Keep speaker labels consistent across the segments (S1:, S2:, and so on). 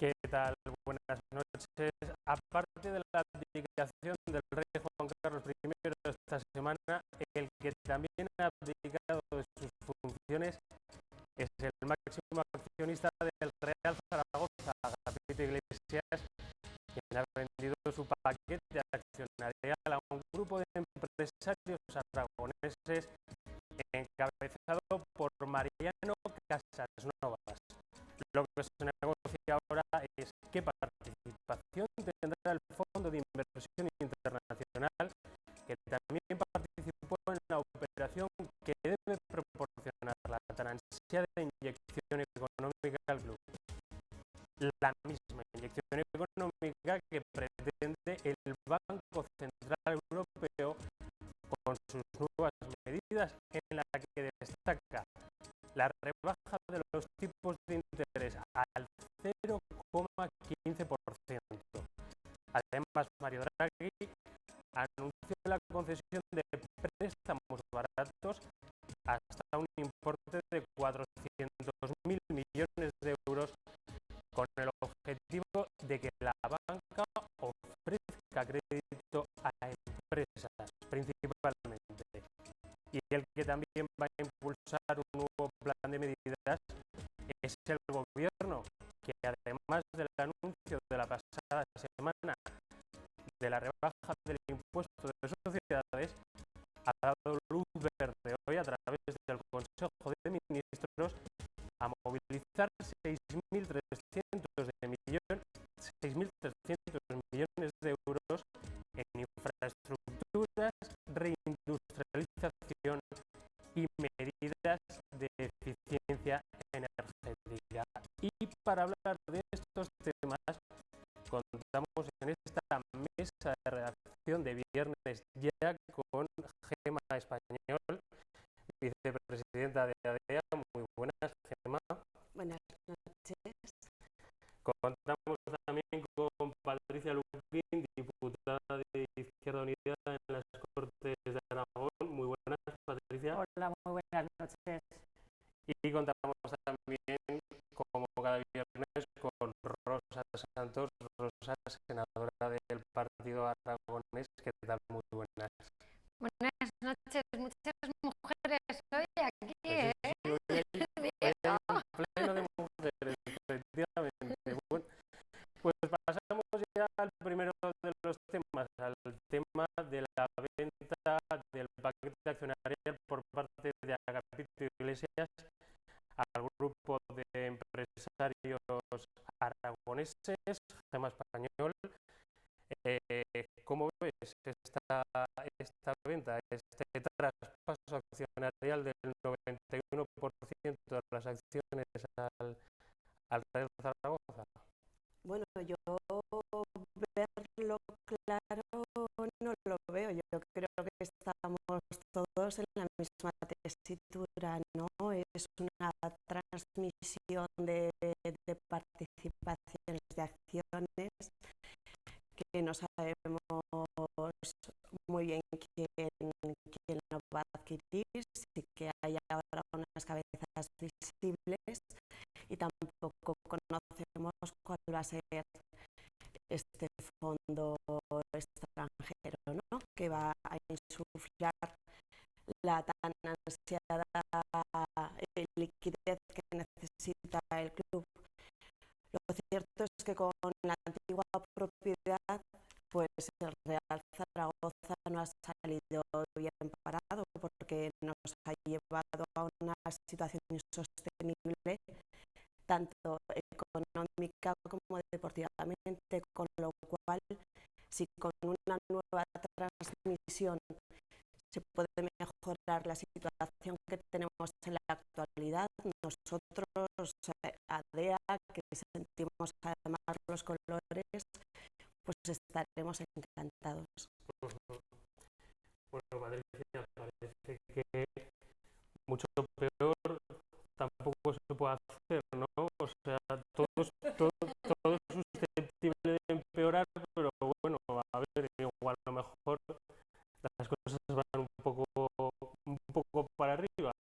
S1: ¿Qué tal? Buenas noches. Aparte de la abdicación del rey Juan Carlos I esta semana, el que también ha abdicado de sus funciones es el máximo accionista del Real Zaragoza, Agapito Iglesias, quien ha vendido su paquete accionarial a un grupo de empresarios aragoneses encabezado por Mariano Casasnovas. Lo que se negocia ahora es qué participación tendrá el Fondo de Inversión Internacional, que también participó en la operación que debe proporcionar la ansiada inyección económica al club. La misma inyección económica que pretende el Banco Central Europeo con sus nuevas medidas, en la que destaca la rebaja de los tipos de interés al 0,15%. Además, Mario Draghi anunció la concesión de préstamos baratos hasta un importe de 400.000 millones de euros, con el objetivo de que la banca ofrezca crédito a empresas principalmente. Y el que también va a impulsar un nuevo plan de medidas es el gobierno, que además del anuncio de la pasada semana de la rebaja del impuesto de sociedades, ha dado luz verde hoy a través del Consejo de Ministros a movilizar 6.300 millones de euros en infraestructuras, reindustrialización y medidas de eficiencia energética. Y para hablar de estos temas, contamos en esta mesa de redacción de viernes ya con Gema Español, vicepresidenta de ADEA. Muy buenas, Gema.
S2: Buenas noches.
S1: Contamos también con Patricia Lupín, diputada de Izquierda Unida en las Cortes de Aragón. Muy buenas, Patricia.
S2: Hola, muy buenas noches.
S1: Y contamos también, como cada viernes, con Rosa Santos, Rosa, senadora del Partido Aragonés. ¿Qué tal? Muy buenas.
S2: Buenas noches. Muchas mujeres hoy aquí,
S1: Pues sí, hoy hay un pleno de mujeres, efectivamente. Bueno, pues pasamos ya al primero de los temas, al tema de la venta del paquete accionarial por parte de Agapito Iglesias al grupo de empresarios aragoneses, Gema Español. ¿Cómo ves esta venta, este traspaso accionarial del 91% de las acciones al Real Zaragoza?
S2: Bueno, yo verlo claro no lo veo. Yo creo que estamos todos en la misma tesitura, ¿no? Es una transmisión de participaciones, de acciones, que no sabemos muy bien quién lo va a adquirir, sí que hay ahora unas cabezas visibles y tampoco conocemos cuál va a ser este fondo extranjero, ¿no?, que va a insuflar la tan ansiada liquidez que necesita el club. Lo cierto es que con la antigua propiedad, pues el Real Zaragoza no ha salido bien parado, porque nos ha llevado a una situación insostenible, tanto económica como deportivamente, con lo cual, si con una nueva transmisión se puede mejorar la situación que tenemos en la actualidad, nosotros, ADEA, que sentimos además los colores, pues estaremos encantados.
S1: Bueno, Patricia, parece que mucho peor tampoco se puede hacer, ¿no? O sea, todo es susceptible de empeorar, pero bueno, a ver, igual a lo mejor las cosas van un poco para arriba.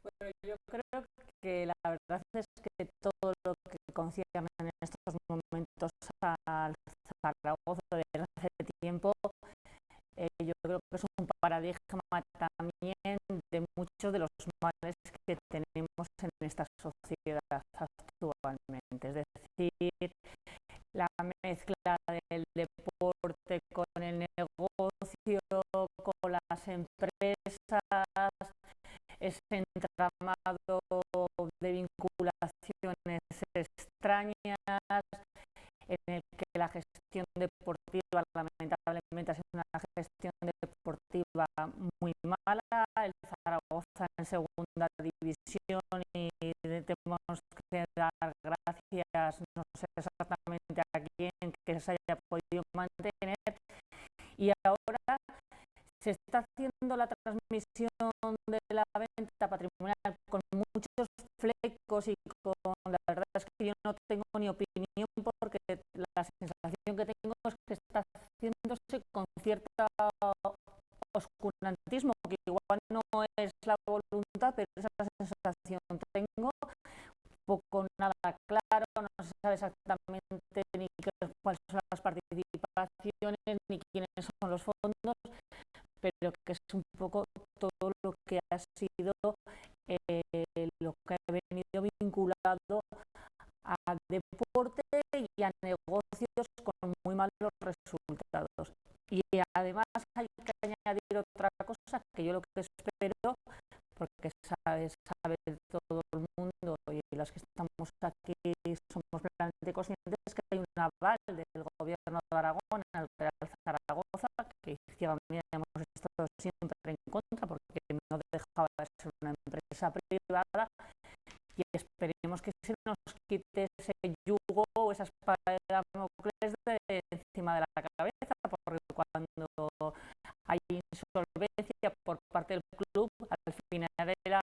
S2: Bueno, yo creo que la verdad es que todo lo que concierne en estos
S3: yo creo que es un paradigma también de muchos de los males que tenemos en esta sociedad actualmente. Es decir, la mezcla del deporte con el negocio, con las empresas, ese entramado de vinculaciones extrañas, en el que la gestión deportiva lamentablemente ha sido una gestión deportiva muy mala. El Zaragoza en segunda división y tenemos que dar gracias, no sé exactamente a quién, que se haya podido mantener, y ahora se está haciendo la transmisión de la venta patrimonial con muchos flecos y con, la verdad es que yo no tengo ni opinión porque la sensación que tengo es que está haciéndose con cierto oscurantismo, que igual no es la voluntad, pero esa sensación tengo. Poco nada claro, no se sabe exactamente ni cuáles son las participaciones ni quiénes son los fondos, pero que es un poco todo lo que ha sido lo que ha venido vinculado a deporte y a negocios con muy malos resultados. Y además hay que añadir otra cosa que yo lo que espero, porque sabe todo el mundo y los que estamos aquí somos plenamente conscientes, que hay un aval del gobierno de Aragón al Real Zaragoza, que efectivamente hemos estado siempre en contra porque no dejaba de ser una empresa privada, y esperemos que se nos quite ese yugo o esa espada de Damocles de encima de la cabeza, porque cuando hay insolvencia por parte del club, al final era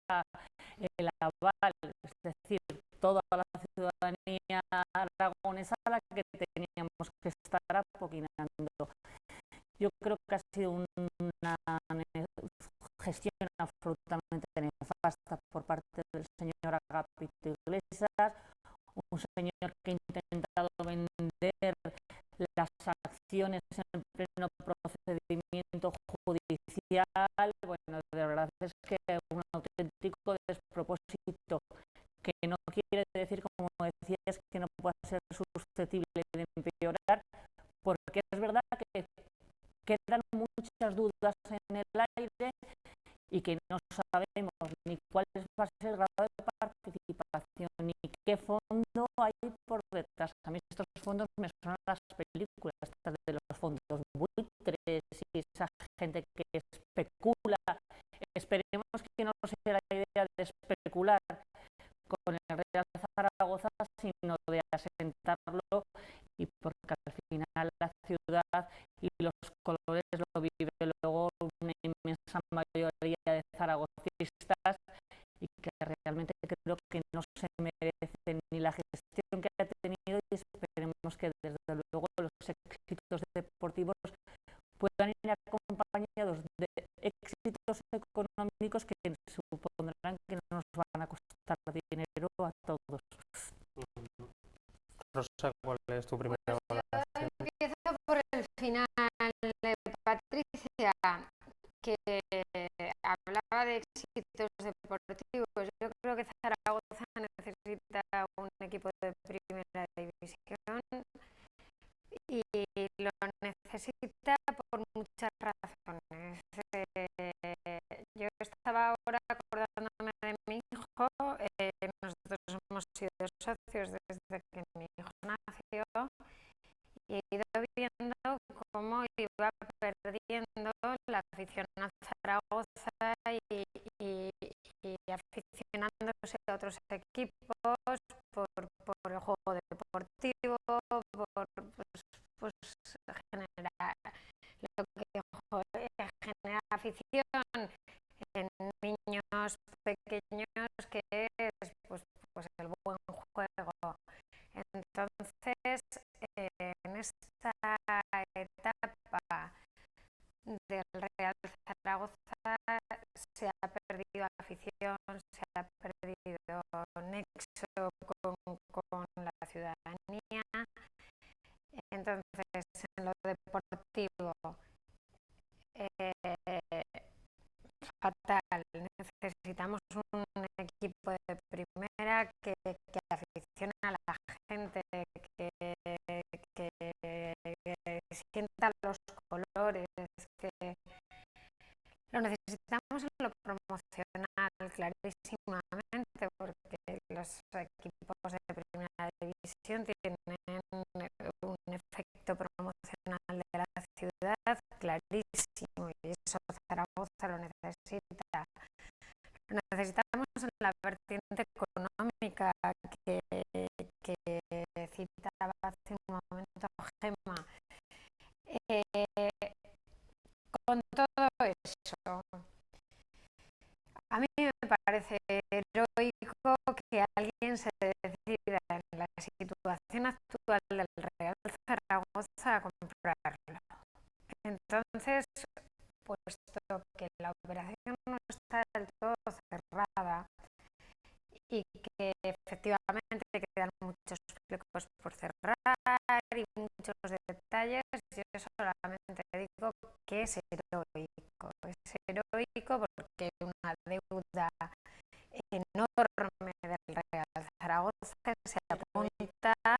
S3: el aval, es decir, toda la ciudadanía aragonesa a la que teníamos que estar apoquinando. Yo creo que ha sido una gestión absolutamente nefasta por parte del señor Agapito Iglesias, un señor que ha intentado vender las acciones en pleno procedimiento judicial. Bueno, de verdad es que un auténtico despropósito, que no quiere decir, como decías, que no pueda ser susceptible de empeorar, porque es verdad que quedan muchas dudas en el aire y que no sabemos ni cuál va a ser el grado de participación ni qué fondo hay por detrás. A mí estos fondos me suenan a las películas de los fondos buitres y esa gente que especula. Esperemos que no sea la idea de especular con el Real Zaragoza, sino de asentarlo, y porque al final la ciudad y los colores lo vive luego una inmensa mayoría de zaragocistas, y que realmente creo que no se merecen ni la gestión que ha tenido, y esperemos que desde luego los éxitos deportivos puedan ir acompañados de éxitos económicos que supondrán que no nos van a costar dinero a todos.
S1: Rosa, ¿cuál es tu primera valoración?
S4: Empiezo por el final, Patricia, que hablaba de éxitos deportivos. Yo creo que Zaragoza necesita un equipo de primera división y lo necesita por muchas razones. Yo estaba ahora acordándome de mi hijo. Nosotros hemos sido socios desde que mi hijo nació y he ido viendo cómo iba perdiendo la afición a Zaragoza y aficionándose a otros equipos por el juego deportivo, por generar lo que genera afición en niños pequeños, que es pues el buen juego. Entonces, en esta etapa del Real Zaragoza se ha perdido afición, se ha perdido nexo con la ciudadanía. Entonces, en lo deportivo fatal. Necesitamos un equipo de primera que aficione a la gente, que sienta los colores, que lo necesitamos en lo promocional clarísimamente, porque los equipos de primera división tienen un efecto promocional de la ciudad clarísimo, y eso Zaragoza lo necesita. Lo necesitamos en la vertiente económica que citaba hace un momento Gemma. Con todo eso, a mí me parece heroico que alguien se decida en la situación actual del Real Zaragoza a comprarlo. Entonces, puesto que la operación no está del todo cerrada y que efectivamente quedan muchos flecos por cerrar y muchos detalles, yo solamente digo que es heroico. Es heroico porque una deuda enorme del Real Zaragoza se apunta a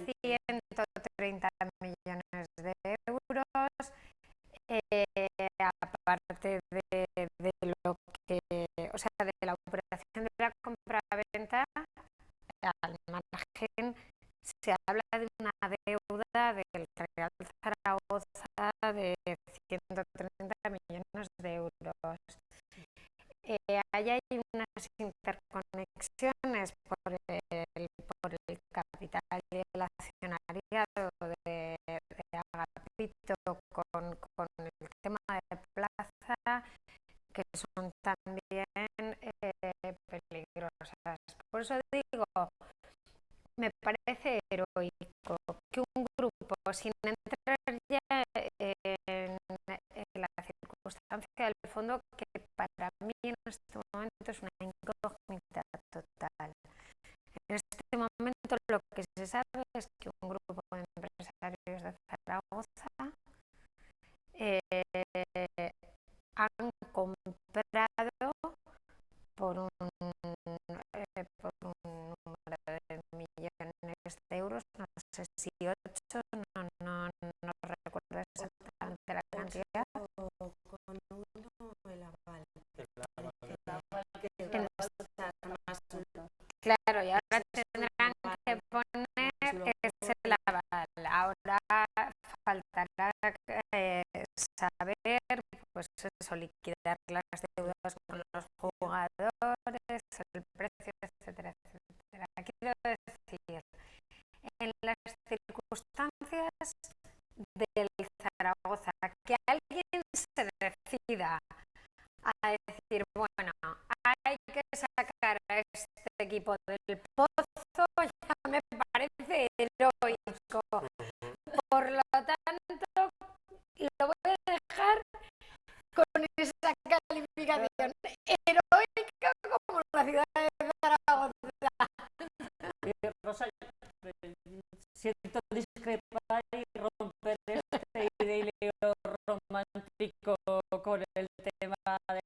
S4: 130 millones de euros, aparte de lo que, o sea, de la operación de la compra-venta, al margen se habla de una deuda del Real Zaragoza de 130 millones de euros. Ahí hay unas interconexiones por el capital y el accionariado de Agapito con el tema de Plaza, que son también peligrosas. Por eso digo, me parece heroico que un grupo, sin entrar ya en la circunstancia del fondo, que para mí en este momento es una incógnita total. En este momento lo que se sabe es que un grupo de empresarios de Zaragoza han comprado por un número de millones de euros, no sé si 8, no recuerdo exactamente la cantidad.
S2: Con uno el aval.
S4: Claro, y ahora tendrán que poner ese aval. Ahora faltará saber, pues eso, liquidar las deudas con los jugadores, el precio, etcétera, etcétera. Quiero decir, en las circunstancias del Zaragoza, que alguien se decida a decir, bueno, hay que sacar a este equipo del pozo, ya me parece heroico. Por lo tanto, lo voy a dejar con esa calificación heroica como la ciudad de Zaragoza.
S3: Rosa, siento discrepar y romper este idilio romántico con el tema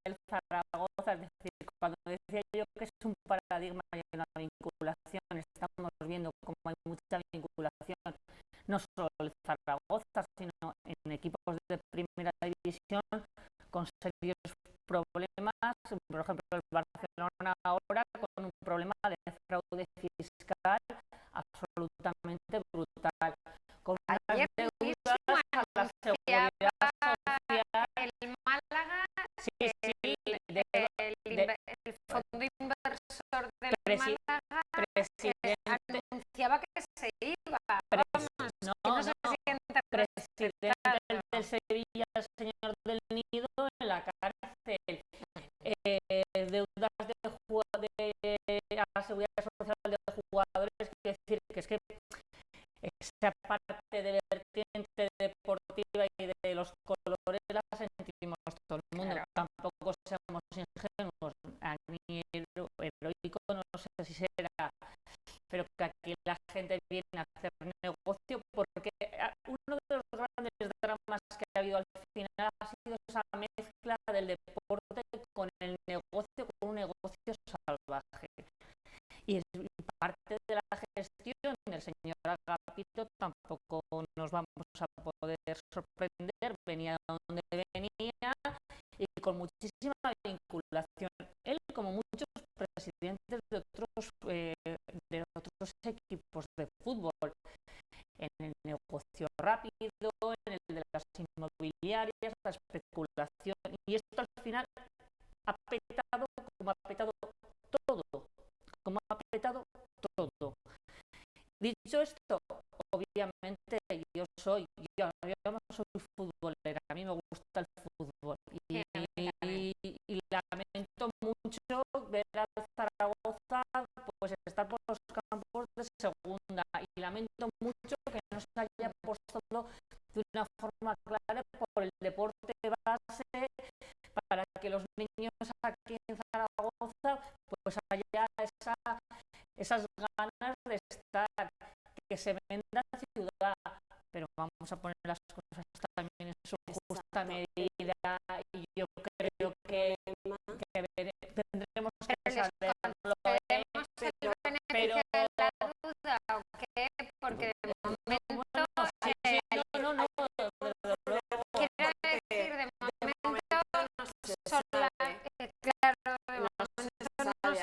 S3: del Zaragoza. Es decir, cuando decía yo que es un paradigma y una vinculación, estamos viendo cómo hay mucha vinculación, no solo el Zaragoza, sino en equipos de primera división con serios problemas, por ejemplo el Barcelona ahora con un problema de fraude fiscal absolutamente brutal, con unas deudas a la seguridad social.
S4: El Málaga,
S3: sí,
S4: el fondo inversor del Málaga anunciaba que se iba.
S3: Presidente del Sevilla, el señor del Nido, en la cárcel. Deudas a la seguridad social de jugadores, quiero decir que es que esa parte de vertiente deportiva y de los colores la sentimos todo el mundo. Claro. Tampoco seamos ingenuos, a mí heroico no sé si será, pero que aquí la gente viene a hacer negocio, porque uno de los grandes dramas que ha habido salido al final ha sido esa mezcla del deporte con el negocio, con un negocio salvaje. Y parte de la gestión del señor Agapito tampoco nos vamos a poder sorprender, venía de donde venía y con muchísima vinculación. Él, como muchos presidentes de otros equipos de fútbol, en el negocio rápido, en el de las inmobiliarias, la especulación, y esto al final ha petado como ha petado todo. Dicho esto, obviamente yo no soy futbolera, a mí me gusta el fútbol y lamento mucho ver al Zaragoza pues estar por los campos de segunda, y lamento mucho que no se haya apostado de una forma clara por el deporte base para que los niños aquí en Zaragoza pues haya esas ganas de estar, que se venda ciudad, pero vamos a poner las cosas también en su justa medida, y yo creo que tendremos que saberlo,
S4: el beneficio de la duda, ¿o qué? Porque de momento quiero decir, de momento solo claro, de momento no sabemos.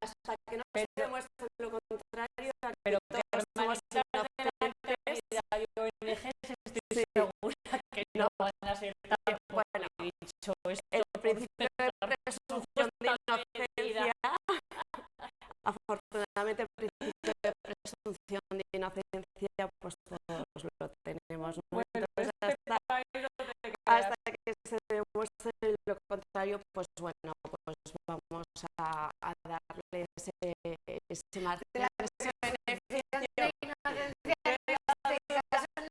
S2: Hasta que no se demuestre lo contrario,
S3: pero que
S2: todos somos inocentes.
S3: y ONGs estoy segura que no van a ser tan
S2: bueno,
S3: dicho esto.
S2: El principio de presunción de inocencia, afortunadamente el principio de presunción de inocencia, pues todos lo tenemos.
S3: Bueno,
S2: entonces, hasta que se demuestre lo contrario, pues bueno, pues vamos a darle ese margen.
S4: Ese beneficio de inocencia,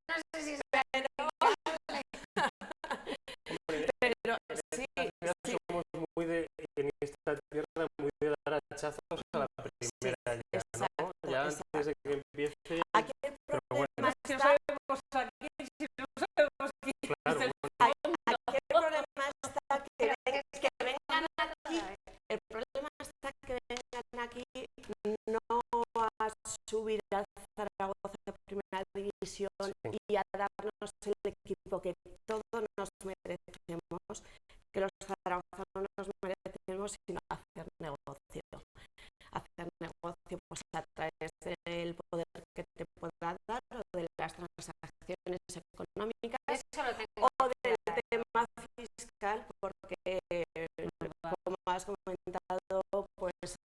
S4: no sé si
S2: pero sí,
S1: somos muy de, en esta tierra, muy de dar hachazos a la primera ya, ¿no? Ya antes de que empiece.
S2: Aquí el problema
S3: Si no
S2: está,
S3: sabemos aquí, si no sabemos quién
S1: Claro,
S3: es el
S2: aquí el problema está que vengan aquí, el problema está que vengan aquí no a subir a Zaragoza a primera división y a darnos el equipo que todos nos merecemos, que los zaragozanos nos merecemos, sino hacer negocio pues a través del poder que te pueda dar, o de las transacciones económicas, o del tema fiscal, porque como has comentado, pues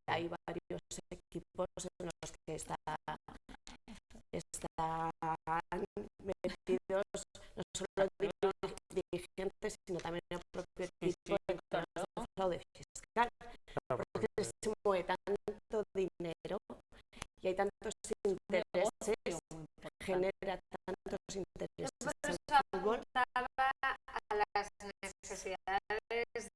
S2: hay varios equipos en los que están metidos no solo dirigentes, sino también el propio equipo en temas de fraude fiscal, porque se mueve tanto dinero y hay tantos intereses, genera tantos intereses.
S4: Por eso apuntaba a las necesidades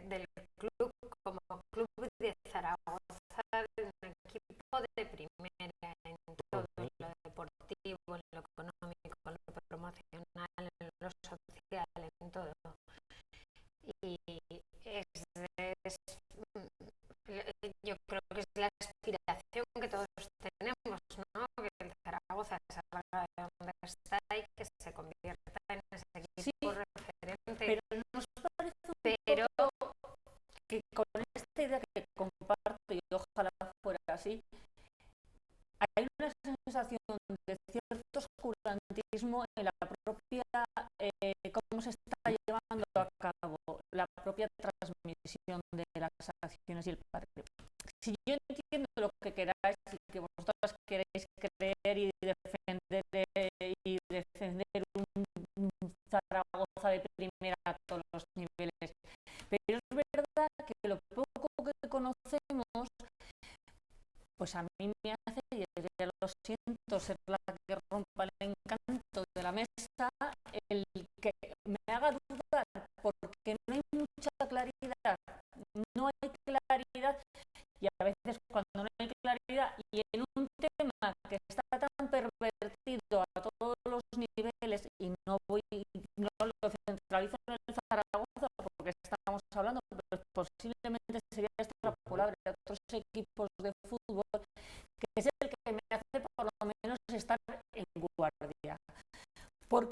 S4: del club como club de Zaragoza, de un equipo de primera en todo, en lo deportivo, en lo económico, en lo promocional, en lo social, en todo. Y yo creo que es la aspiración que todos tenemos, ¿no? Que el Zaragoza salga de donde está y que se convierta en ese equipo referente.
S3: Pero nos parece un poco que con esta idea que comparto, y ojalá fuera así, hay una sensación de cierto oscurantismo en la propia cómo se está llevando a cabo la propia transmisión de las acciones y el patrimonio. Si yo entiendo lo que queráis y que vosotras queréis creer y defender un Zaragoza de primera a todos los niveles, pero es verdad que lo poco que conocemos, pues a mí me hace, y ya lo siento, ser la que rompa el encanto de la mesa, el que me haga dudar, porque no hay mucha claridad, y a veces cuando no hay claridad y en un tema que está tan pervertido a todos los niveles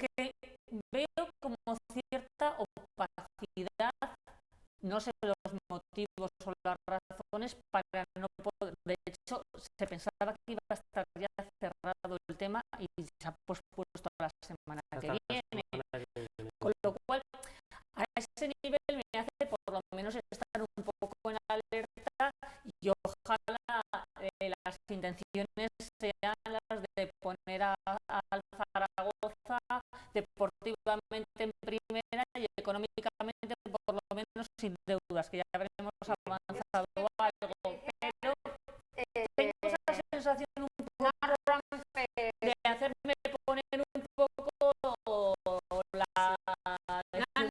S3: porque veo como cierta opacidad, no sé los motivos o las razones para no poder. De hecho, se pensaba que iba a estar ya cerrado el tema y se ha pospuesto a la semana que viene. Con lo cual, a ese nivel me hace por lo menos estar un poco en alerta y ojalá las intenciones sean las de poner al Zaragoza deportivamente en primera y económicamente por lo menos sin deudas, que ya habremos avanzado algo, pero tengo esa sensación un poco de hacerme poner un poco la...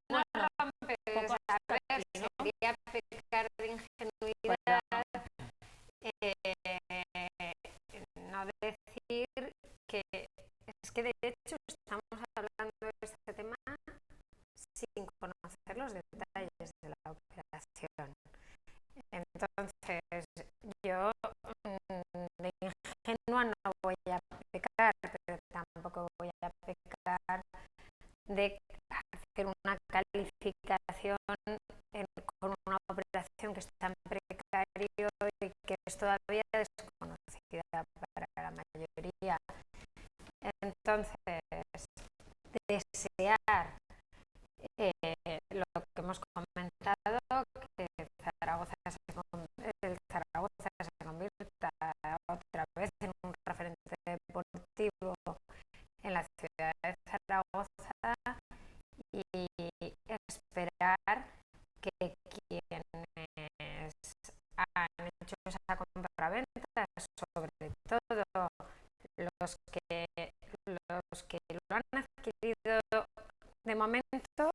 S4: No rompes, a ver, sería pecar de ingenuidad no decir que es que de hecho estamos hablando de este tema sin conocer los detalles de la operación. Entonces, yo de ingenua no voy a pecar, pero tampoco voy a pecar de hacer una calificación con una operación que está en precario y que es todavía desconocida para la mayoría. Entonces, desear lo que hemos comentado, que el Zaragoza se convierta otra vez en un referente deportivo en la ciudad de Zaragoza y esperar que quienes han hecho esa compraventa, sobre todo los que lo han adquirido de momento,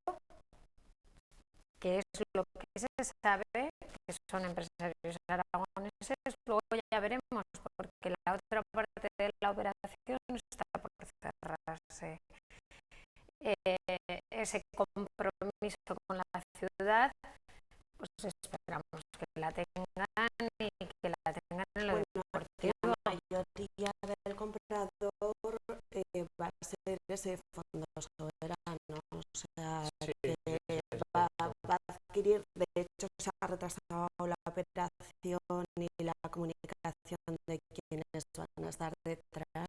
S4: que es lo que se sabe, que son empresarios aragoneses, luego ya veremos, porque la otra parte de la operación está por cerrarse. Ese compromiso con la ciudad, pues esperamos que la tengan y que la tengan en lo deportivo.
S2: La mayoría del comprador va a ser ese fondo soberano, o sea, que va a adquirir, de hecho se ha retrasado la operación y la comunicación de quienes van a estar detrás,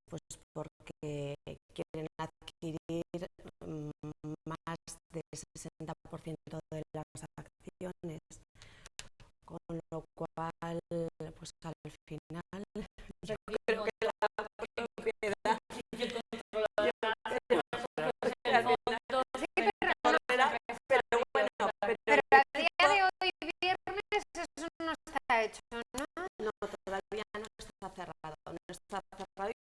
S2: pues porque quieren adquirir más del 60% de las acciones, con lo cual, pues al final, yo creo que la propiedad pero bueno,
S4: pero a día de hoy, viernes, eso no está hecho, ¿no?
S2: No, todavía no está cerrado,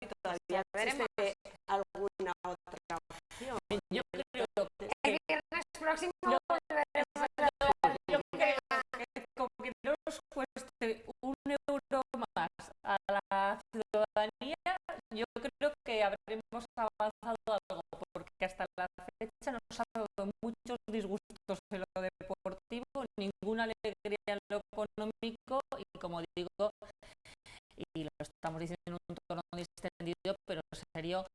S2: y todavía existe alguna otra opción.
S3: Yo creo
S4: El viernes próximo volveremos
S3: yo creo que con que no nos cueste un euro más a la ciudadanía, yo creo que habremos avanzado algo, porque hasta la fecha nos ha dado muchos disgustos en lo deportivo, ninguna alegría en lo económico y, como digo, y lo estamos diciendo en un tono distendido, pero en serio,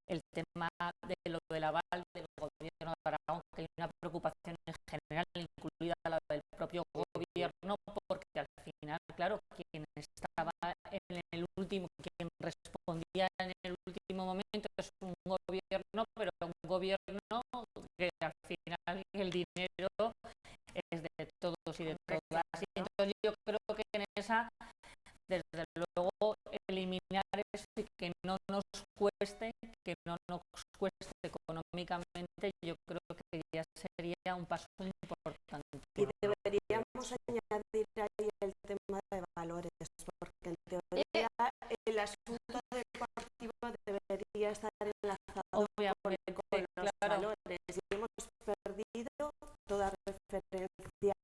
S3: el tema de lo del aval del gobierno de Aragón, que hay una preocupación en general, incluida la del propio gobierno, porque al final, claro, quien estaba en el último, quien respondía en el último momento es un gobierno, pero un gobierno que al final el dinero es de todos y de todas. Y entonces yo creo que en esa, desde luego, eliminar eso y que no nos cueste, económicamente, yo creo que ya sería un paso importante.
S2: Y deberíamos añadir ahí el tema de valores, porque en teoría el asunto deportivo debería estar enlazado
S3: obviamente
S2: con los valores, y hemos perdido toda referencia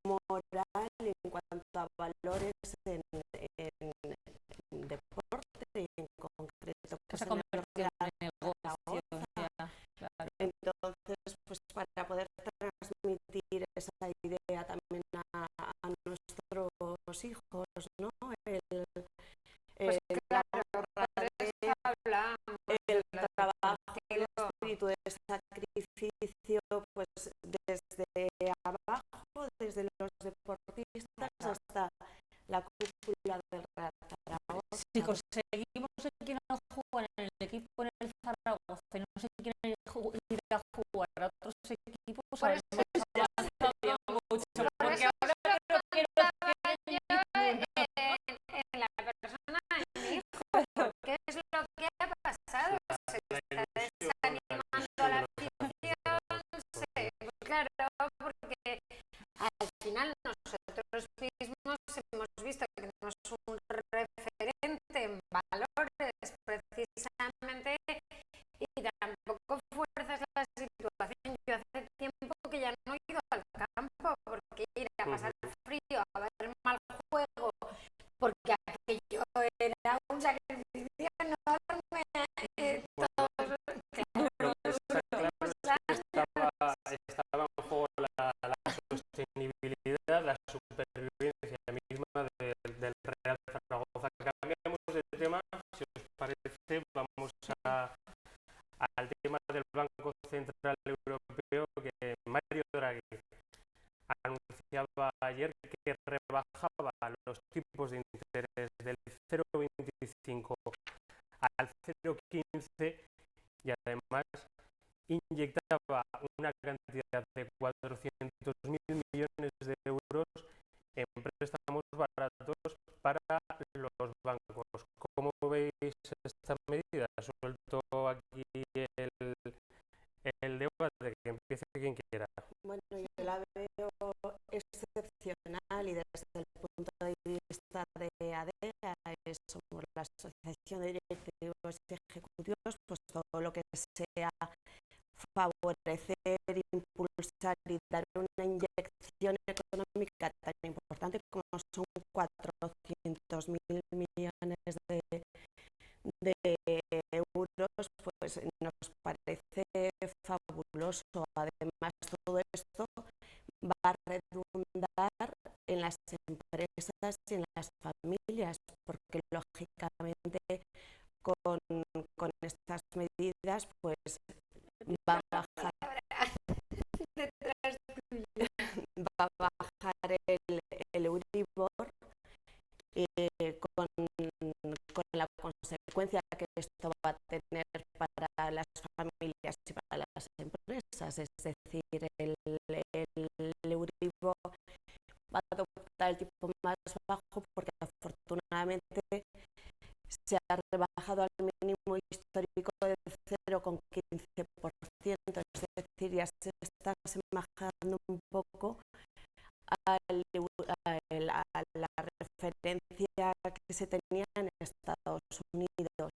S2: moral en cuanto a valores en deporte y en concreto pues
S3: se ha convertido en negocio. Claro.
S2: Entonces, pues para poder transmitir esa idea también a nuestros hijos, ¿no?
S4: Pues claro, por eso hablamos.
S2: El trabajo el espíritu de sacrificio, pues desde abajo, desde los deportistas hasta la cúpula del Real Zaragoza.
S3: Si conseguimos que no jueguen en el equipo en el Zaragoza y no se quieren ir a jugar a otros equipos,
S4: Por eso
S3: habremos avanzado mucho.
S4: por
S3: Porque
S4: eso
S3: ahora
S4: se lo
S3: creo que no
S4: preguntaba yo en la persona de mi hijo, ¿qué es lo que ha pasado? ¿Se está desanimando la afición? Claro, porque al final nosotros mismos hemos visto que tenemos un referente en valores precisamente y tampoco fuerzas la situación. Yo hace tiempo que ya no he ido al campo porque ir a pasar frío, a ver mal juego, porque aquello era un sacrificio enorme. Todos, claro,
S1: Estaba en juego la sostenibilidad, la supervivencia misma del Real Zaragoza. Cambiamos de tema, si os parece, vamos al tema del Banco Central Europeo, que Mario Draghi anunciaba ayer que rebajaba los tipos de interés del 0,25 al 0,15 y además inyectaba una cantidad de 400.000 millones de euros en préstamos baratos para los bancos. ¿Cómo veis esta medida? Suelto aquí el debate, que empiece quien quiera.
S2: Bueno, yo la veo excepcional y desde el punto de vista de ADEA, somos la Asociación de Directivos y Ejecutivos, pues todo lo que sea favorecer, impulsar y dar una inyección económica tan importante como son 400.000 millones de euros, pues nos parece fabuloso. Además, todo esto va a redundar en las empresas y en las familias, porque lógicamente con estas medidas pues va a bajar el Euribor, con la consecuencia que esto va a tener para las familias y para las empresas, es decir, el Euribor va a adoptar el tipo más bajo porque afortunadamente se ha rebajado al mínimo histórico de 0,15%, es decir, ya se está asemejando un poco a la referencia que se tenía en Estados Unidos.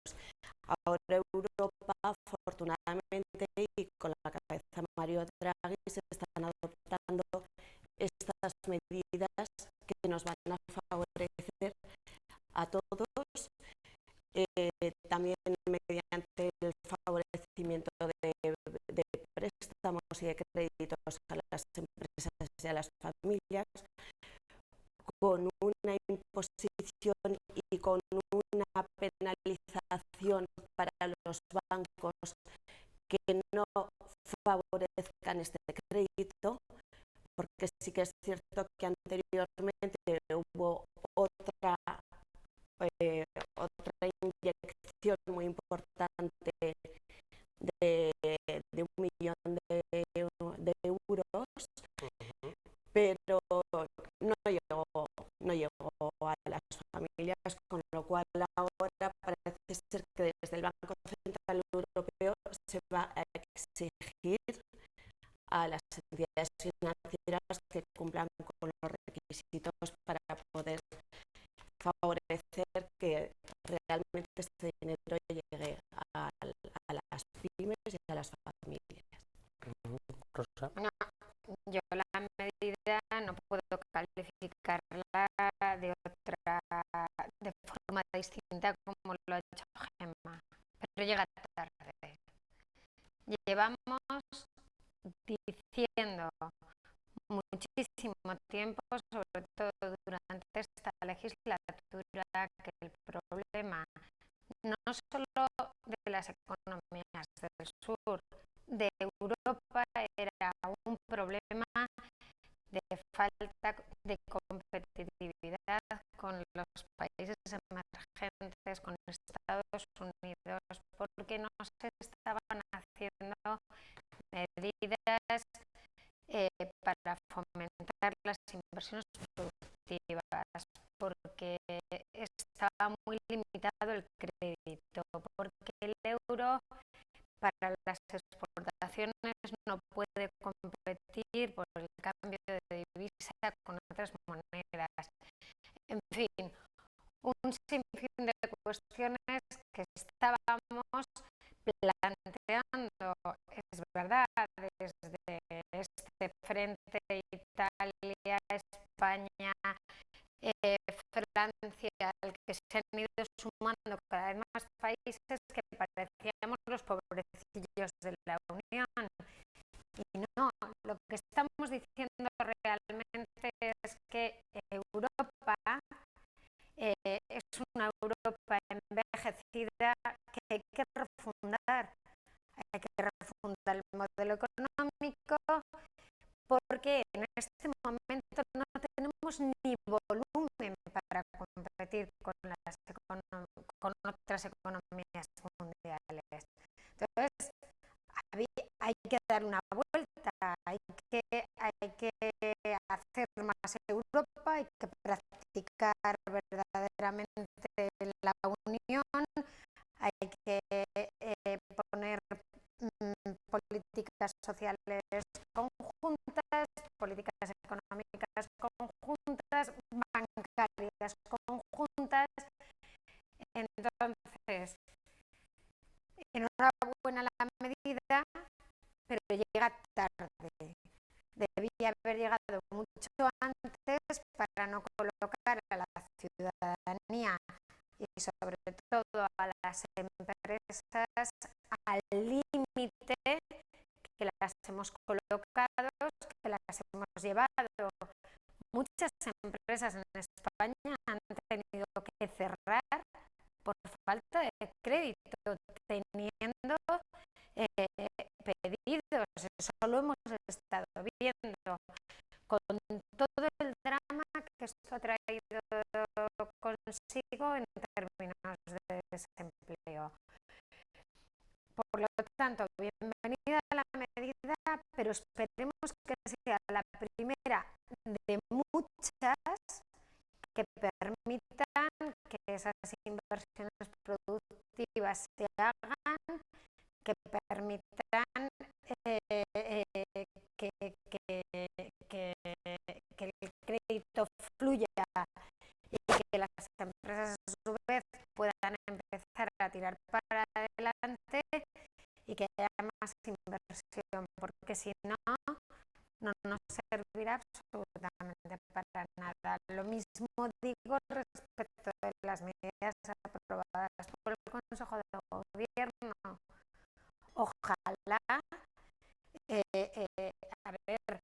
S2: Ahora Europa, afortunadamente, y con la cabeza de Mario Draghi, se están adoptando estas medidas que nos van a favorecer a todos, también mediante el favorecimiento de préstamos y de créditos a las empresas y a las familias, con una imposición y con una penalización para los bancos que no favorezcan este crédito, porque sí que es cierto que anteriormente hubo otra inyección muy importante de 1 millón de euros, pero no llegó a las familias, con lo cual ahora parece ser que desde el Banco Central Europeo se va a exigir a las entidades financieras que cumplan con los requisitos para poder favorecer que realmente este dinero llegue a las pymes y a las familias.
S1: Rosa.
S4: No, yo la medida no puedo calificarla de forma distinta como lo ha hecho Gemma, pero llega tarde. Llevamos diciendo muchísimo tiempo, sobre todo durante esta legislatura, que el problema no solo de las economías del sur de Europa era un problema de falta de competitividad con los países emergentes, con Estados Unidos, porque no se estaban haciendo medidas para fomentar las inversiones productivas, porque estaba muy limitado el crédito, porque el euro para las exportaciones no puede competir por el cambio de divisa con otras monedas. En fin, un sinfín de cuestiones que estábamos planteando, es verdad, desde este frente Italia, España, Francia, al que se han ido sumando cada vez más países que parecíamos los pobrecillos de la Unión. Y no, lo que estamos diciendo realmente es que Europa es una Europa envejecida que hay que refundar. Hay que refundar el modelo económico porque en este momento no tenemos ni volumen para competir con otras economías mundiales. Entonces, hay que dar una vuelta, hay que hacer más Europa, hay que practicar verdaderamente la unión, hay que poner políticas sociales conjuntas, políticas económicas conjuntas, bancarias conjuntas. Entonces, enhorabuena la medida, pero llega tarde. Debía haber llegado mucho antes para no colocar a la ciudadanía y sobre todo a las empresas al límite que las hemos colocado, que las hemos llevado. Muchas empresas en España han tenido que cerrar por falta de crédito, teniendo pedidos. Eso lo hemos estado viendo, con todo el drama que esto ha traído consigo en términos de desempleo. Por lo tanto, bienvenida a la medida, pero esperemos que sea la primera de muchas que permitan que esas inversiones productivas se hagan, que permitan que el crédito fluya y que las empresas a su vez puedan empezar a tirar para adelante y que haya más inversión, porque si no, no nos servirá absolutamente para nada. Lo mismo digo respecto de las medidas aprobadas por el Consejo de Gobierno. Ojalá, a ver,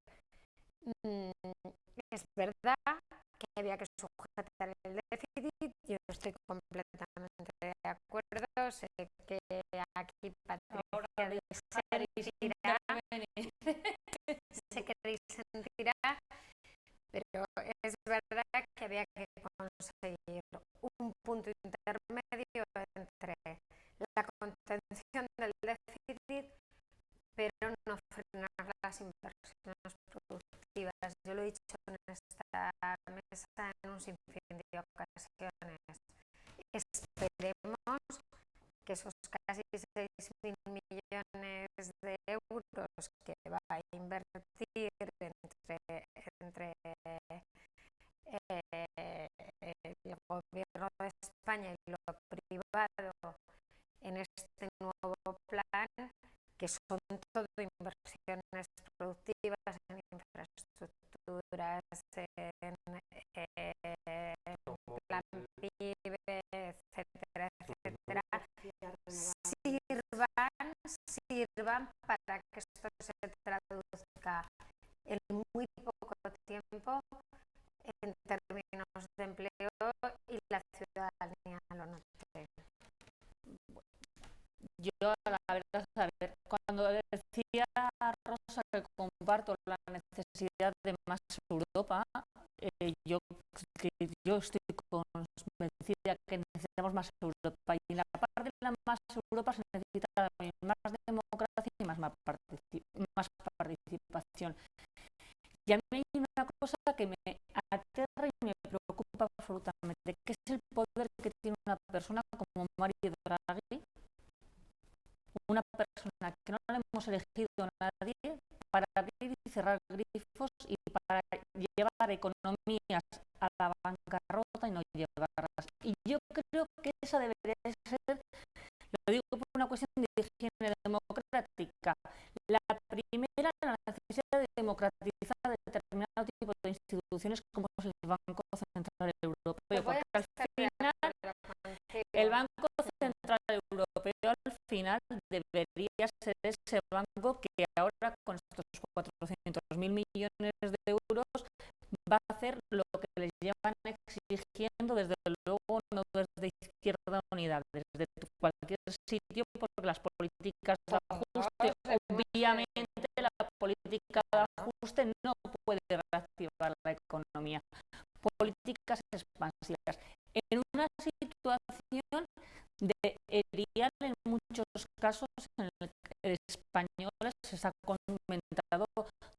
S4: es verdad que había que sujetar el déficit, yo estoy completamente de acuerdo, sé que aquí Patricia disentirá, pero es verdad que había que conseguir un punto intermedio entre la contención del déficit, pero no frenar las inversiones productivas. Yo lo he dicho en esta mesa en un sinfín de ocasiones. Esperemos que esos casi 6.000 millones de euros que va a invertir entre el Gobierno de España y lo privado en este nuevo plan, que son todo inversiones productivas en infraestructuras, en plan PIB, etcétera, sirvan para que esto se traduzca en muy poco tiempo en términos de empleo y la ciudadanía lo note.
S3: Yo, la verdad, a ver, cuando decía Rosa que comparto la necesidad de más Europa, yo estoy convencida que necesitamos más Europa, y en la parte de la más Europa se necesita también más democracia y más participación. Y a mí hay una cosa que me aterra y me preocupa absolutamente, que es el poder que tiene una persona como Mario Draghi, una persona que no le hemos elegido a nadie para abrir y cerrar grifos y para llevar economías a la bancarrota y no llevarlas. Y yo creo que esa debería ser, lo digo por una cuestión de higiene democrática, la primera, la necesidad de democratizar determinado tipo de instituciones como es el Banco Central Europeo, porque al final el Banco Central Europeo al final debería ser ese banco que ahora con estos 400.000 millones de euros va a hacer lo que les llevan exigiendo, desde luego no desde Izquierda Unida, desde cualquier sitio, porque las políticas de ajuste, obviamente la política de ajuste no puede reactivar la economía. Políticas expansivas. En una situación de erial, en muchos casos en el que españoles se han comentado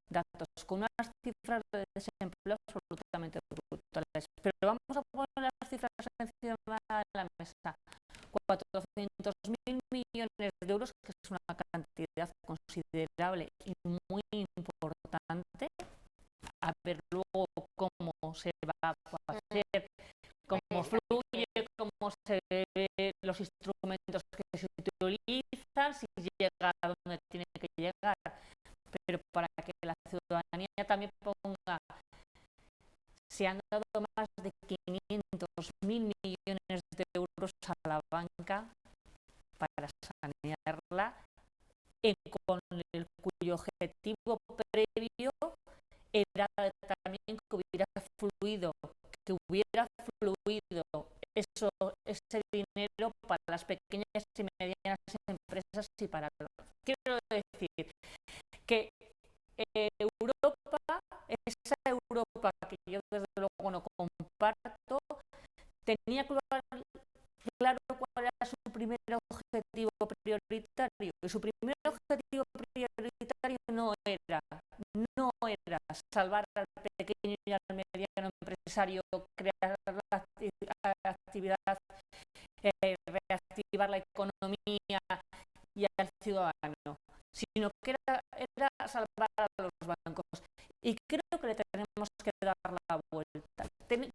S3: datos con unas cifras de desempleo absolutamente brutales. Pero vamos a poner las cifras encima de la mesa. 400.000 millones de euros, que es una cantidad considerable y muy importante. A ver luego cómo se va a hacer, cómo fluye, cómo se ve los instrumentos que se utilizan, si llega a donde tiene que llegar. Pero para que la ciudadanía también ponga, se han dado más de 500.000 millones de euros a la banca para sanearla, con el cuyo objetivo previo era también que hubiera fluido ese dinero para las pequeñas y medianas empresas y para los. Quiero decir que Europa, esa Europa que yo desde luego no comparto, tenía claro cuál era su primer objetivo prioritario, y su primer objetivo prioritario no era salvar al pequeño y al mediano empresario, crear la actividad, reactivar la economía y al ciudadano, sino que era salvar a los bancos. Y creo que le tenemos que dar la vuelta. Le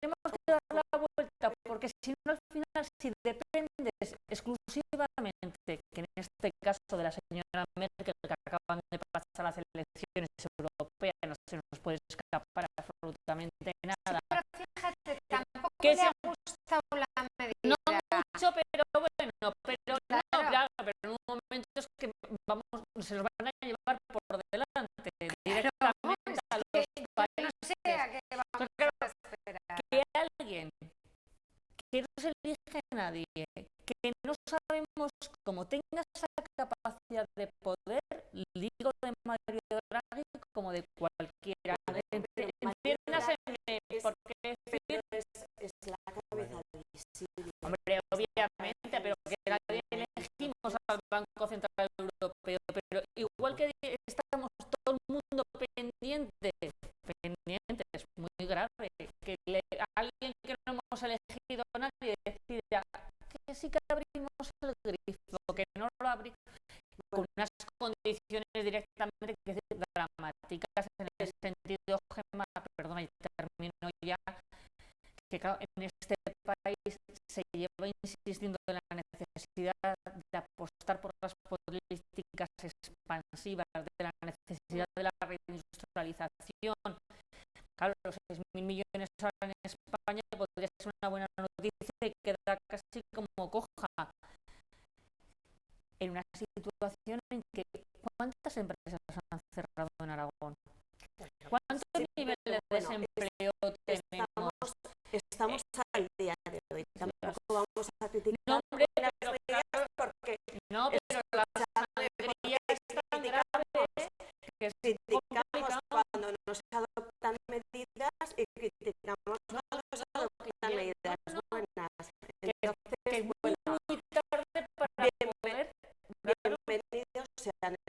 S3: tenemos que dar la vuelta, porque si no, al final, si dependes exclusivamente, que en este caso de la señora Merkel, que acaban de pasar las elecciones europeas, no se nos puede escapar absolutamente nada.
S4: Sí, pero fíjate, tampoco
S3: que
S4: le ha gustado la medida.
S3: No mucho, pero bueno, pero
S4: claro.
S3: no, claro, pero en un momento es que se los van a llevar por delante directamente a los países.
S4: No sé a qué vamos a esperar.
S3: Que alguien que no se elige a nadie, que no sabemos cómo tenga esa capacidad de poder, digo de Mario Draghi como de cualquiera. Entiéndaseme, porque
S2: es la cabeza visible.
S3: Hombre, obviamente, pero que nadie elegimos al Banco Central Europeo, pero igual que estamos todo el mundo pendiente, es muy grave que alguien que no hemos elegido a nadie decida que sí que abrimos el grifo, que no lo abrimos, con unas condiciones directamente dramáticas, en el sentido, Gemma, perdona, y termino ya, que claro, en este país se lleva insistiendo en la necesidad de apostar por las políticas expansivas, de la necesidad de la reindustrialización. Claro, los 6.000 millones ahora en España podría ser una buena noticia y queda casi como coja. En una situación en que ¿cuántas empresas han cerrado en Aragón? ¿Cuántos niveles de desempleo tenemos?
S2: Estamos al día de hoy. Tampoco vamos a criticar
S3: no, hombre,
S2: las
S3: pero
S2: medidas
S3: claro,
S2: porque
S3: no, pero las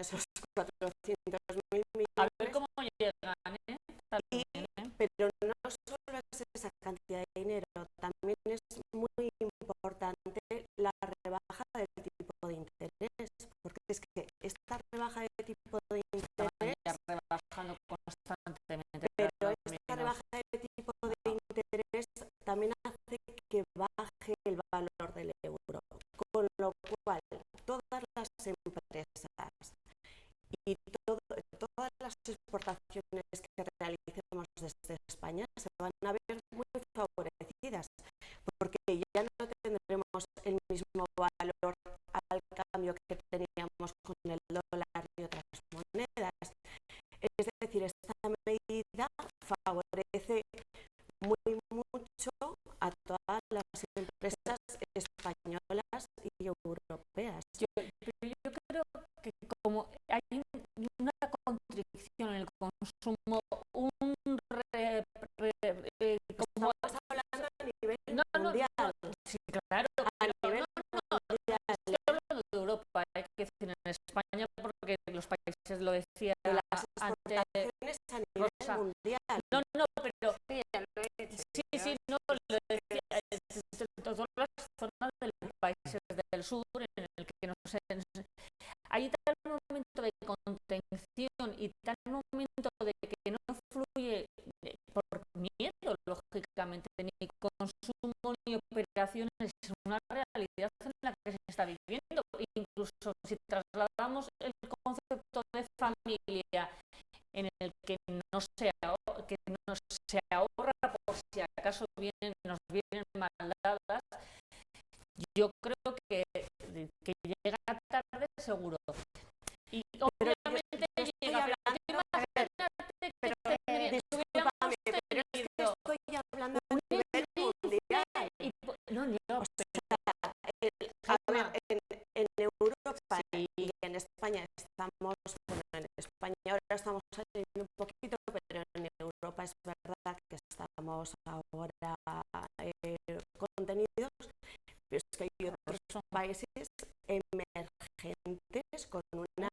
S2: esos 400.000
S3: A ver
S2: millones.
S3: cómo llegan, ¿eh? También, ¿eh?
S2: Pero no solo es esa cantidad de dinero, también es muy importante la rebaja del tipo de interés, porque es que esta rebaja de tipo de
S3: Estaban ya
S2: interés,
S3: rebajando constantemente
S2: pero
S3: los
S2: esta
S3: vinos.
S2: rebaja de tipo de interés también hace que baje el valor del euro, con lo cual todas las empresas y todas las exportaciones que realicemos desde España se van a ver muy favorecidas, porque ya no tendremos el mismo valor al cambio que teníamos con el dólar y otras monedas. Es decir, esta medida favorece mucho a todas las empresas españolas y europeas.
S3: Pero yo creo que como hay una constricción en el consumo, como
S2: Estamos hablando a nivel
S3: no,
S2: mundial.
S3: sí, claro,
S2: A nivel mundial.
S3: estoy hablando de Europa, hay que decir en España porque los países lo decía
S2: De las
S3: antes.
S2: exportaciones a nivel
S3: Rosa.
S2: mundial.
S3: No, pero
S4: Sí, ya lo he dicho.
S3: sí, no, lo decía, todas las zonas de los países del sur en el que no sé, hay tal momento de contención y tal momento de que no fluye por miedo, lógicamente, ni consumo ni operaciones, es una realidad en la que se está viviendo. Incluso si trasladamos el concepto de familia en el que no se ahorra por si acaso nos vienen mal dadas, yo creo que llega tarde seguro. Y obviamente llega, pero
S2: Discúlpame, pero es que estoy hablando a nivel mundial. A ver, en Europa y en España estamos, bueno, en España ahora estamos saliendo un poquito, pero en Europa es verdad que estamos ahora contenidos, pero es que hay otros países emergentes con una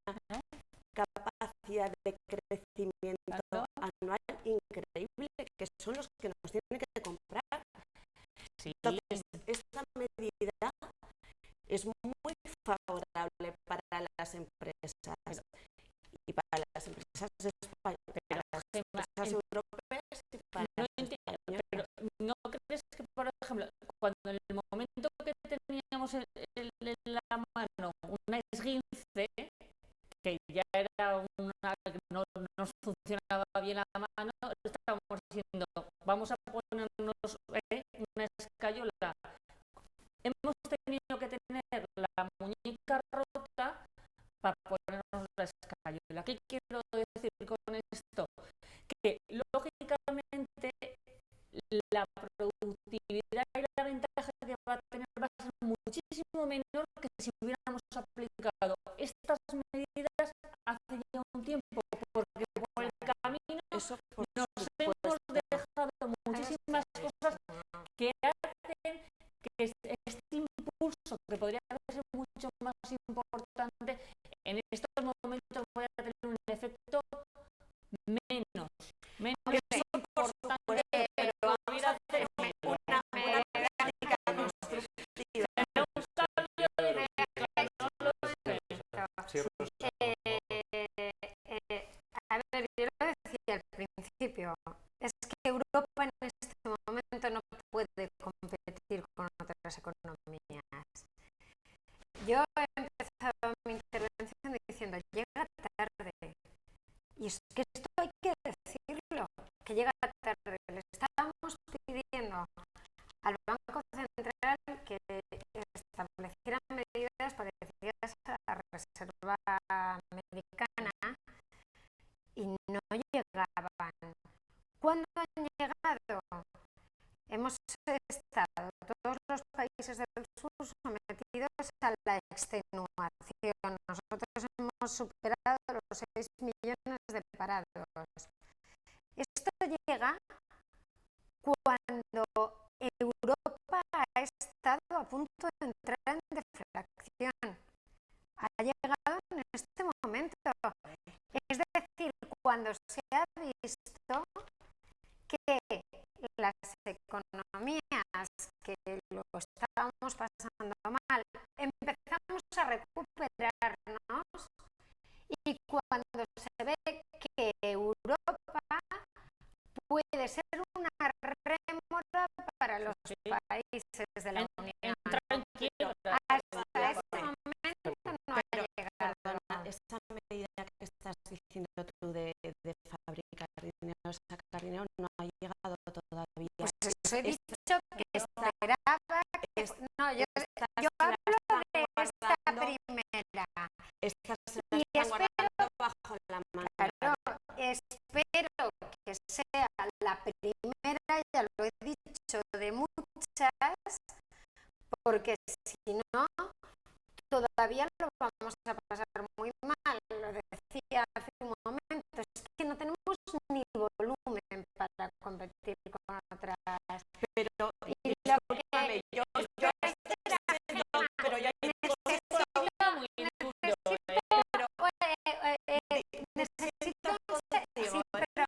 S2: capacidad de crecimiento anual increíble, que son los que nos tienen que comprar. Entonces, esta medida es muy favorable para las empresas y para las empresas españolas, para las empresas europeas y para las españolas.
S3: Pero ¿no crees que, por ejemplo, cuando en el momento que teníamos en la mano una esguince, que ya era una que no nos funcionaba bien la mano, estábamos diciendo, vamos a ponernos una escayola. Hemos tenido que tener la muñeca rota para ponernos la escayola. ¿Qué quiero decir con esto? Que lógicamente la productividad y la ventaja que va a tener va a ser muchísimo menor que si hubiéramos aplicado estas medidas hace ya un tiempo, porque por el camino nos hemos dejado muchísimas cosas que hacen que este impulso, que podría ser mucho más importante, en estos momentos vaya a tener un efecto menos importante, pero vamos a hacer una
S2: práctica constructiva.
S3: un cambio de reglas, no lo sé.
S4: A ver, yo lo decía al principio, es que Europa en este momento no puede competir con otras economías. Yo he empezado mi intervención diciendo, llega tarde. Y es que esto hay que decirlo, que llega tarde. Le estábamos pidiendo al Banco Central que estableciera medidas parecidas a la Reserva Americana y no llegaban. ¿Cuándo han llegado? Hemos estado todos los países del sur sometidos a la extenuación. Nosotros hemos superado los 6 millones de parados. Esto llega cuando Europa ha estado a punto de entrar en deflación. Ha llegado en este momento. cuando se ha visto que las economías que lo estábamos pasando mal, empezamos a recuperarnos, y cuando se ve que Europa puede ser una rémora para los países de la Unión. Hasta ese momento no ha llegado.
S2: Perdona, esa medida que estás diciendo tú de fabricar dinero, sacar dinero, no ha llegado todavía.
S4: Pues eso he dicho que esperaba que... No, yo hablo de esta primera.
S2: Estas se
S4: Y
S2: las están guardando bajo la manga.
S4: Claro, espero que sea la primera, ya lo he dicho, de muchas, porque si no, todavía lo vamos a pasar muy mal. Lo decía hace un momento, es que no tenemos ni volumen para competir con otras.
S2: Pero
S4: lo que
S2: yo estoy haciendo, pero yo necesito
S4: sí, pero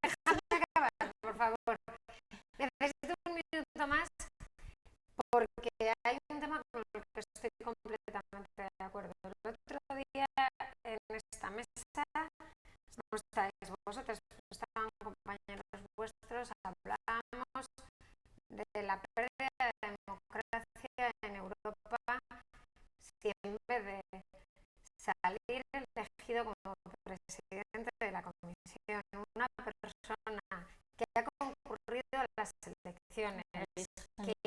S4: déjame acabar, por favor. Necesito un minuto más porque hay un tema con el que estoy completamente de acuerdo. El otro día en esta mesa no estáis vosotros, estaban compañeros vuestros, hablábamos de la pérdida de democracia en Europa si en vez de salir elegido como presidente de la Comisión una persona que ha concurrido a las elecciones, que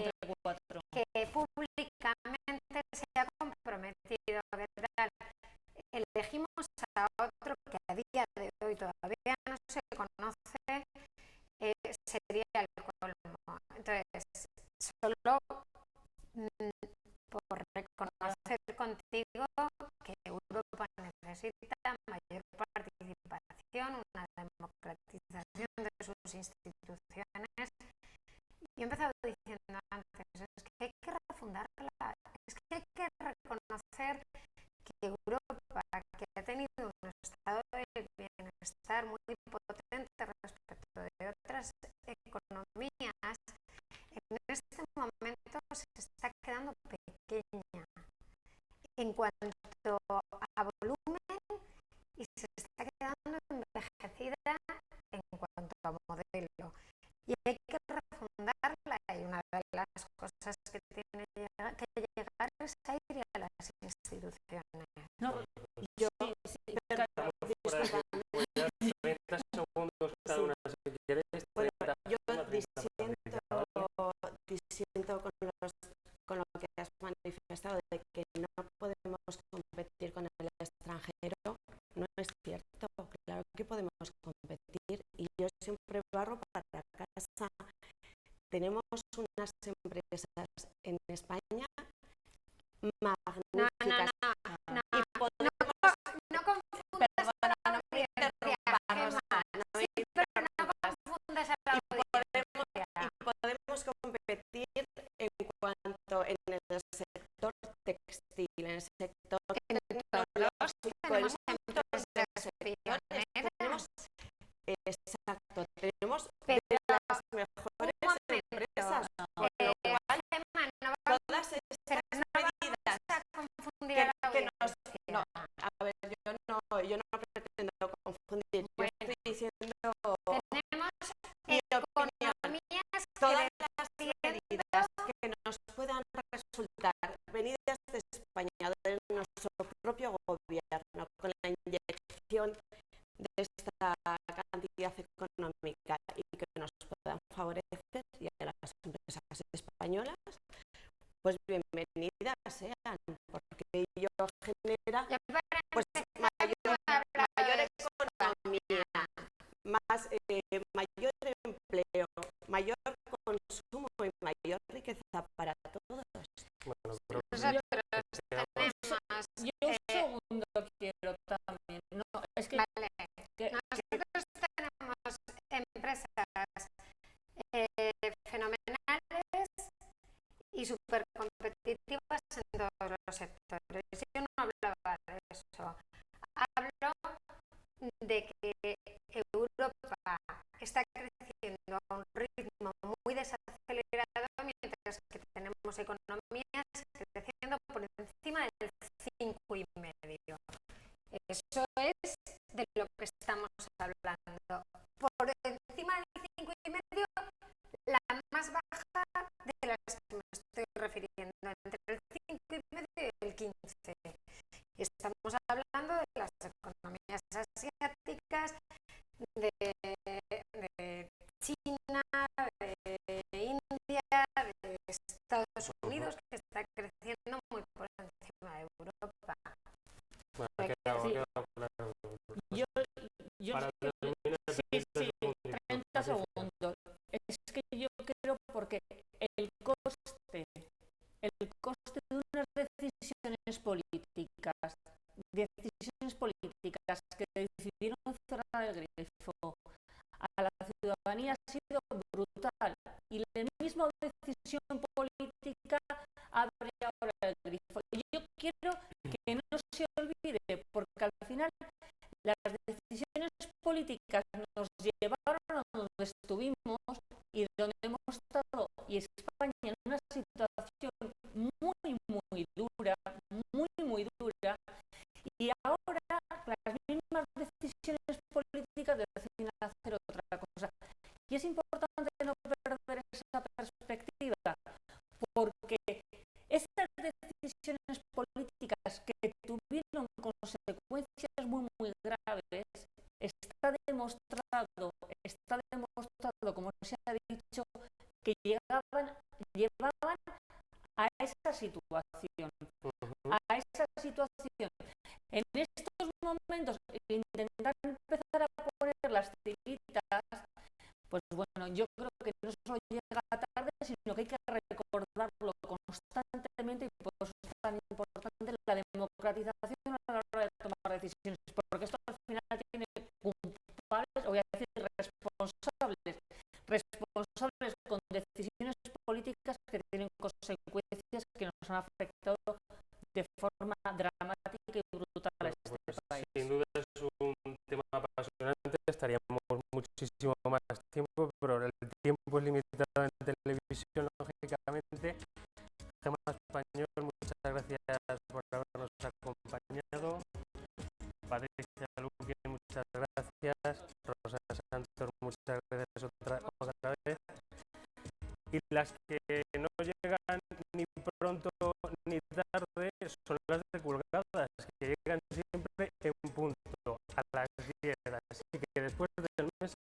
S4: públicamente se ha comprometido, ¿verdad? Elegimos a otro que a día de hoy todavía no se conoce, sería el colmo. Entonces, solo por reconocer contigo que Europa necesita mayor participación, una democratización de sus instituciones. Yo he empezado diciendo antes, es que hay que refundarla, es que hay que reconocer que Europa, que ha tenido un estado del bienestar muy potente respecto de otras economías, en este momento se está quedando pequeña en cuanto a volumen y se está quedando envejecida en cuanto a modelo. Y hay que refundarla, y una de las cosas que tiene que llegar es a ir a las instituciones.
S3: No,
S2: yo
S1: Disculpa. 30 segundos cada una, si queréis.
S2: Bueno, yo disiento con lo que has manifestado de que no podemos competir con el extranjero. No es cierto, claro que podemos competir, y yo siempre barro para casa. Tenemos unas empresas en España magníficas.
S4: No confundas a la audiencia, Gemma. Sí, pero no confundas a la audiencia.
S2: Y podemos competir en cuanto en el sector textil, en el sector tecnológico,
S4: tenemos empresas
S2: pioneras. Exacto, tenemos
S4: pero
S2: las mejores empresas.
S4: Gemma,
S2: Todas estas medidas
S4: a confundir a la
S2: que
S4: audiencia.
S2: no, a ver, yo no pretendo confundir. Yo estoy diciendo
S4: Tenemos
S2: mi opinión.
S4: economías
S2: Todas las medidas que nos puedan resultar venidas de España, de nuestro propio gobierno, con la inyección de esta cantidad económica y que nos puedan favorecer, y a las empresas españolas, pues bienvenidas sean, porque ello genera pues mayor economía, mayor empleo, mayor consumo y mayor riqueza para todos.
S1: Bueno, pero
S4: nosotros tenemos
S3: yo un segundo quiero también. No, es que,
S4: vale. Nosotros tenemos empresas fenomenales y súper competitivas en todos los sectores. Yo no hablaba de eso. Hablo de que Eso es de lo que estamos hablando. Por encima del 5,5, la más baja de las que me estoy refiriendo, entre el 5,5 y el 15. Estamos hablando de las economías asiáticas, de China, de India, de Estados Unidos, que está creciendo muy por encima de Europa.
S1: Bueno, ha quedado claro.
S3: Yo
S1: Para
S3: sí,
S1: terminar,
S3: sí, 30 segundos. Es que yo creo porque el coste de unas decisiones políticas que decidieron cerrar el grifo a la ciudadanía ha sido brutal, y la misma decisión política abre ahora el grifo. Y yo quiero que no se olvide, porque al final las decisiones políticas nos llevaron a donde estuvimos y donde hemos estado, y España en una situación muy dura, y ahora las mismas decisiones políticas deciden hacer otra cosa. Y es importante no perder esa perspectiva, porque estas decisiones políticas que tuvieron consecuencias muy graves, está demostrado, como se ha dicho, que llevaban a esa situación. En estos momentos, intentar empezar a poner las tiritas, pues bueno, yo creo que no solo llega tarde, sino que hay que recordarlo constantemente, y por eso es tan importante la democratización a la hora de tomar decisiones, porque esto al final tiene culpables, o voy a decir responsables con decisiones políticas que tienen consecuencias que nos han afectado de forma dramática y brutal a este país.
S1: Sin duda es un tema apasionante, estaríamos muchísimo más tiempo, pero el tiempo es limitado en televisión, lógicamente. Gemma Español, muchas gracias por habernos acompañado. Patricia Luque, muchas gracias. Rosa Santos, muchas gracias otra vez. Y las que no llegan ni pronto ni tarde son las de Colgadas, que llegan siempre en punto, a las 10. Así que después del mes